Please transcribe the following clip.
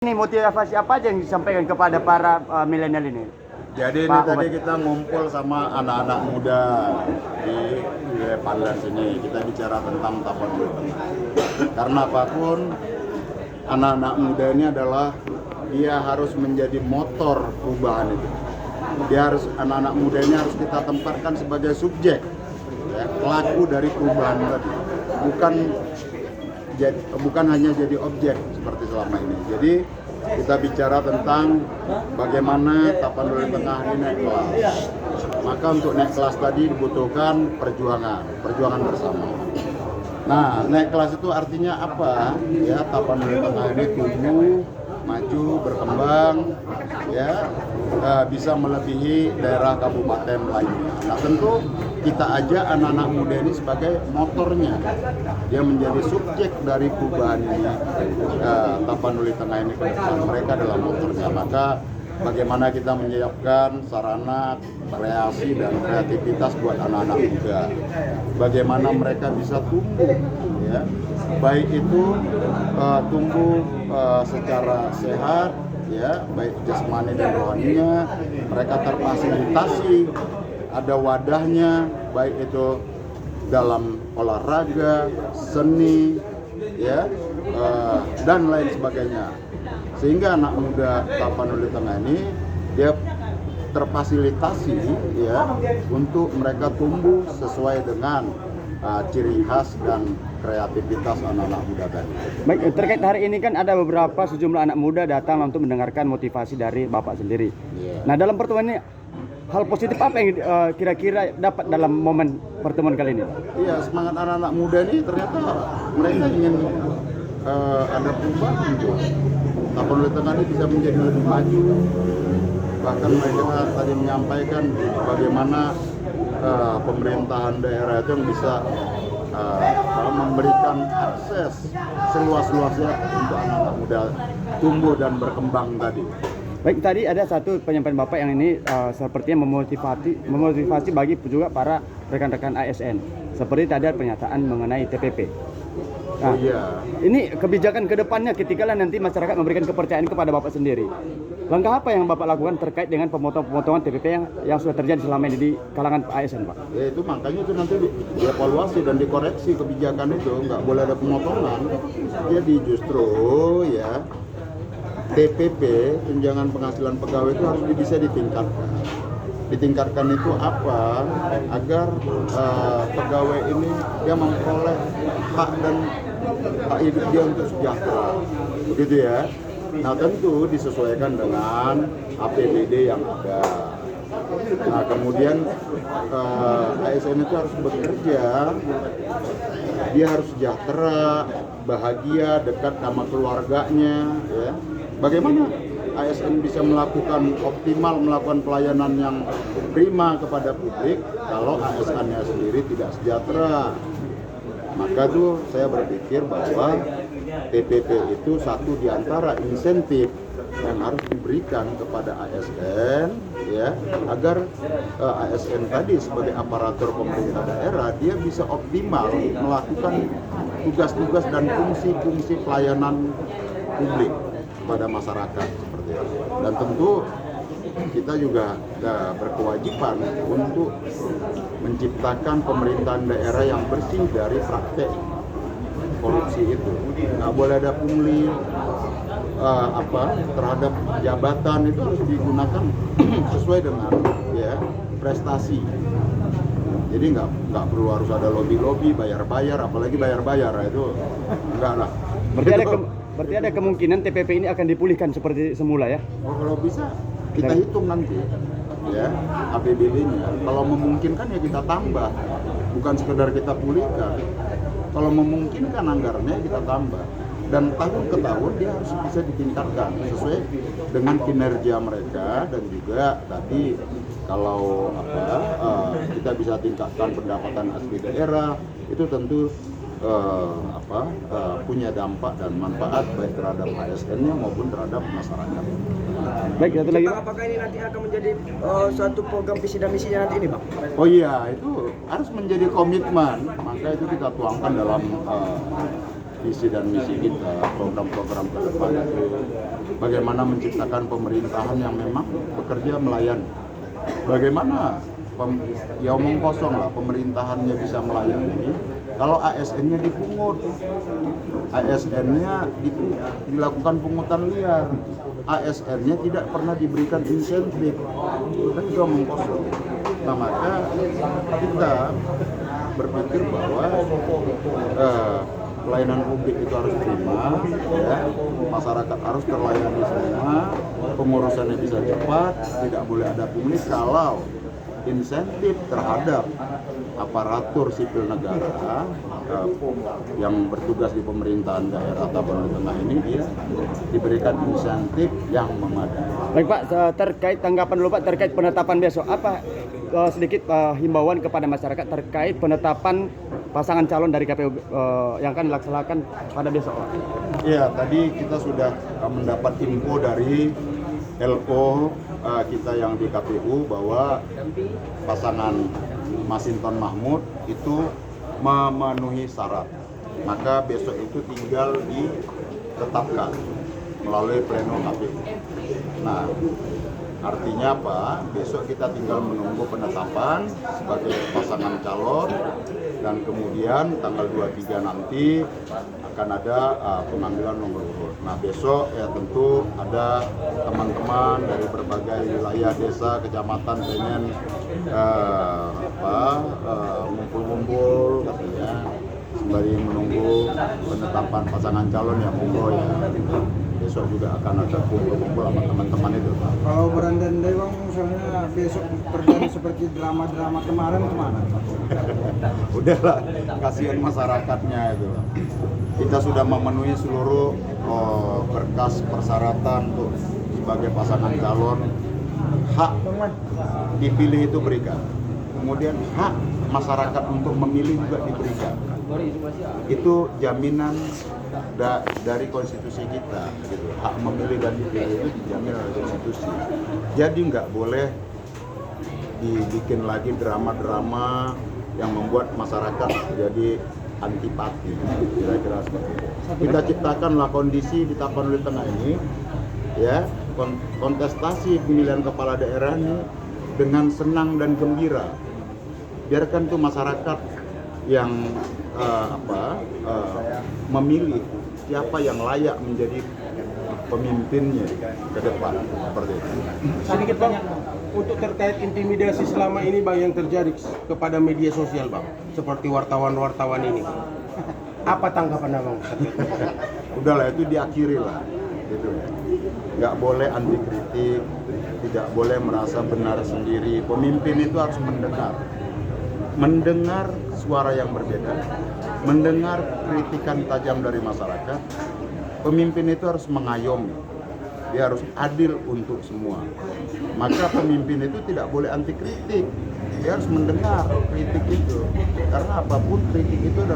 Ini motivasi apa aja yang disampaikan kepada para milenial ini? Jadi ini tadi kita ngumpul sama anak-anak muda di wilayah Pandan sini. Kita bicara tentang Tapan Bulu. Karena apapun, anak-anak muda ini adalah dia harus menjadi motor perubahan itu. Anak-anak muda ini harus kita tempatkan sebagai subjek, ya, pelaku dari perubahan tadi. Bukan hanya jadi objek seperti selama ini. Jadi kita bicara tentang bagaimana Tapanuli Tengah ini naik kelas. Maka untuk naik kelas tadi dibutuhkan perjuangan bersama. Nah, naik kelas itu artinya apa? Ya, Tapanuli Tengah ini tumbuh, maju, berkembang, ya, bisa melebihi daerah kabupaten lainnya. Nah, tentu kita aja anak-anak muda ini sebagai motornya. Dia menjadi subjek dari perubahan ini. Tapanuli Tengah ini ke depan, mereka adalah motornya. Maka bagaimana kita menyiapkan sarana kreasi dan kreativitas buat anak-anak muda. Bagaimana mereka bisa tumbuh, ya, baik itu tumbuh secara sehat, ya, baik jasmani dan rohaninya. Mereka terfasilitasi, ada wadahnya, baik itu dalam olahraga, seni, ya, dan lain sebagainya. Sehingga anak muda Tapanuli Tengah ini dia terfasilitasi, ya, untuk mereka tumbuh sesuai dengan ciri khas dan kreativitas anak-anak muda tadi. Baik, terkait hari ini kan ada beberapa sejumlah anak muda datang untuk mendengarkan motivasi dari Bapak sendiri. Yeah. Nah, dalam pertemuan ini hal positif apa yang kira-kira dapat dalam momen pertemuan kali ini? Iya, semangat anak-anak muda ini ternyata mereka ingin ada perubahan gitu. Tapanuli Tengah ini bisa menjadi lebih maju. Bahkan mereka tadi menyampaikan bagaimana pemerintahan daerah itu yang bisa memberikan akses seluas-luasnya untuk anak-anak muda tumbuh dan berkembang tadi. Baik, tadi ada satu penyampaian Bapak yang ini sepertinya memotivasi bagi juga para rekan-rekan ASN. Seperti tadi ada pernyataan mengenai TPP. Nah, ini kebijakan ke depannya ketika nanti masyarakat memberikan kepercayaan kepada Bapak sendiri. Langkah apa yang Bapak lakukan terkait dengan pemotongan TPP yang sudah terjadi selama ini di kalangan ASN, Pak? Ya itu makanya itu nanti dievaluasi dan dikoreksi kebijakan itu, nggak boleh ada pemotongan. Jadi justru, ya, TPP, tunjangan penghasilan pegawai itu harus bisa ditingkatkan. Ditingkatkan itu apa? Agar pegawai ini dia memperoleh hak dan hak hidup dia untuk sejahtera, begitu ya. Nah, tentu disesuaikan dengan APBD yang ada. Nah, kemudian ASN itu harus bekerja, dia harus sejahtera, bahagia, dekat sama keluarganya, ya. Bagaimana ASN bisa melakukan pelayanan yang prima kepada publik kalau ASN-nya sendiri tidak sejahtera? Maka tuh saya berpikir bahwa TPP itu satu di antara insentif yang harus diberikan kepada ASN, ya, agar ASN tadi sebagai aparatur pemerintah daerah dia bisa optimal melakukan tugas-tugas dan fungsi-fungsi pelayanan publik kepada masyarakat seperti itu. Dan tentu kita juga berkewajiban untuk menciptakan pemerintahan daerah yang bersih dari praktek korupsi itu. Nggak boleh ada pungli terhadap jabatan, itu harus digunakan sesuai dengan, ya, prestasi. Jadi nggak perlu harus ada lobby bayar-bayar, apalagi bayar-bayar, itu enggak lah. Berarti ada kemungkinan TPP ini akan dipulihkan seperti semula, ya? Oh, kalau bisa kita hitung nanti, ya, APBD-nya. Kalau memungkinkan ya kita tambah, bukan sekedar kita pulihkan. Kalau memungkinkan anggarannya kita tambah. Dan tahun ke tahun dia harus bisa ditingkatkan sesuai dengan kinerja mereka. Dan juga tadi kalau kita bisa tingkatkan pendapatan asli daerah, itu tentu punya dampak dan manfaat baik terhadap ASN-nya maupun terhadap masyarakat. Baik, satu lagi. Apakah ini nanti akan menjadi suatu program visi dan misinya nanti ini, Bang? Oh iya, itu harus menjadi komitmen. Maka itu kita tuangkan dalam visi dan misi kita, program-program ke depan itu bagaimana menciptakan pemerintahan yang memang bekerja melayani. Bagaimana ya omong kosong lah pemerintahannya bisa melayani kalau ASN-nya dipungut, ASN-nya dilakukan pungutan liar, ASN-nya tidak pernah diberikan insentif, kan itu omong kosong. Nah maka kita berpikir bahwa pelayanan publik itu harus prima, ya, masyarakat harus terlayani semua, pengurusannya bisa cepat, tidak boleh ada pungli kalau insentif terhadap aparatur sipil negara yang bertugas di pemerintahan daerah Tapanuli Tengah ini dia diberikan insentif yang memadai. Baik Pak, terkait tanggapan dulu Pak terkait penetapan besok, apa sedikit himbauan kepada masyarakat terkait penetapan pasangan calon dari KPU yang akan dilaksanakan pada besok Pak? Iya, tadi kita sudah mendapat info dari LO kita yang di KPU bahwa pasangan Masinton Mahmud itu memenuhi syarat. Maka besok itu tinggal ditetapkan melalui pleno KPU. Nah, artinya apa? Besok kita tinggal menunggu penetapan sebagai pasangan calon dan kemudian tanggal 23 nanti akan ada pengambilan nomor urut. Nah besok ya tentu ada teman-teman dari berbagai wilayah desa, kecamatan pengen ngumpul-ngumpul katanya sembari menunggu penetapan pasangan calon ya monggo ya. Besok juga akan ada kumpul-kumpul sama teman-teman itu. Kalau berandai-andai bang, misalnya besok terjadi seperti drama-drama kemarin kemana? Udahlah, kasihan masyarakatnya itu. Kita sudah memenuhi seluruh berkas persyaratan untuk sebagai pasangan calon. Hak dipilih itu berikan. Kemudian hak masyarakat untuk memilih juga diberikan. Itu jaminan dari konstitusi kita, gitu. Hak memilih dan dipilih itu dijamin oleh konstitusi. Jadi nggak boleh dibikin lagi drama-drama yang membuat masyarakat jadi antipati, kira-kira seperti itu. Kita ciptakanlah kondisi di Tapanuli Tengah ini, ya, kontestasi pemilihan kepala daerah ini dengan senang dan gembira. Biarkan tuh masyarakat yang memilih siapa yang layak menjadi pemimpinnya ke depan, seperti itu. Sedikit bang, untuk terkait intimidasi selama ini bang yang terjadi kepada media sosial bang, seperti wartawan-wartawan ini, apa tanggapan abang? Udahlah itu diakhiri lah, gitu ya. Nggak boleh anti kritik, tidak boleh merasa benar sendiri. Pemimpin itu harus mendengar suara yang berbeda, mendengar kritikan tajam dari masyarakat. Pemimpin itu harus mengayomi, dia harus adil untuk semua. Maka pemimpin itu tidak boleh anti kritik, dia harus mendengar kritik itu, karena apapun kritik itu adalah